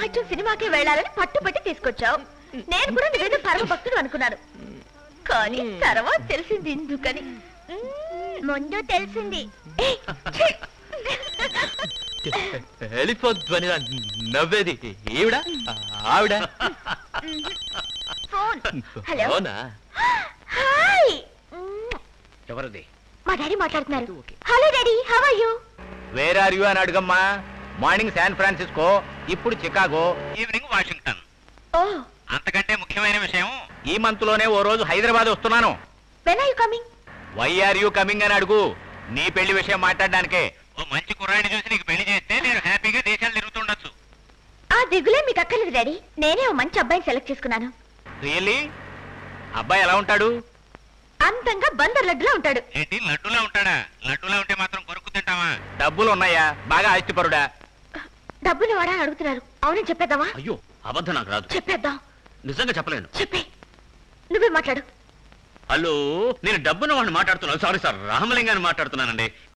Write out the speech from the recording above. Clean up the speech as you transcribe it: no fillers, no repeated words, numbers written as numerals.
సాహిత్యం సినిమాకి వెళ్ళాలని పట్టుబట్టి తీసుకొచ్చావు. నేను కూడా నువ్వేదో పరమ భక్తుడు అనుకున్నాను, కానీ తర్వాత తెలిసింది ఎందుకని. ముందు తెలిసింది. వెళ్ళిపోద్దని నవ్వేది ఈవిడ ఆవిడ. ఫోన్. హలో. అవునా? హాయ్. ఎవరిది? మా డాడీ మాట్లాడుతున్నారు. Hello daddy, how are you? Where are you అని అడుగమ్మా. మార్నింగ్ శాన్ ఫ్రాన్సిస్కో, ఇప్పుడు చికాగో, ఈవినింగ్ వాషింగ్టన్. ఓ, అంతకంటే ముఖ్యమైన విషయం, ఈ మంత్ లోనే ఓ రోజు హైదరాబాద్ వస్తున్నాను. When are you coming? Why are you coming అని అడుగు. నీ పెళ్లి విషయం మాట్లాడడానికే. ఓ మంచి కుర్రాడిని చూసి నీకు పెళ్లి చేస్తే నేను హ్యాపీగా దేశాలు తిరుగుతుండొచ్చు. ఆ దిగులే మీకు అక్కర్లేదు డాడీ, నేనే ఓ మంచి అబ్బాయిని సెలెక్ట్ చేసుకున్నాను. రియల్లీ? అబ్బాయి ఎలా ఉంటాడు? అందంగా బందర్ లడ్డులా ఉంటాడు. ఏంటి లడ్డులా ఉంటాడా? లడ్డులా ఉంటే మాత్రం కొరుకు తింటావా? డబ్బులు ఉన్నాయా? బాగా ఆస్తిపరుడా? డబ్బులు వాడా అని అడుగుతున్నారు. అవునని చెప్పేద్దామా? అయ్యో, అబద్ధం నాకు రాదు. చెప్పేద్దాం. నిజంగా చెప్పలేను. చెప్పే, నువ్వే మాట్లాడు. హలో, నేను డబ్బున్న వాడిని మాట్లాడుతున్నాను. సారీ సార్, రామలింగాన్ని మాట్లాడుతున్నానండి.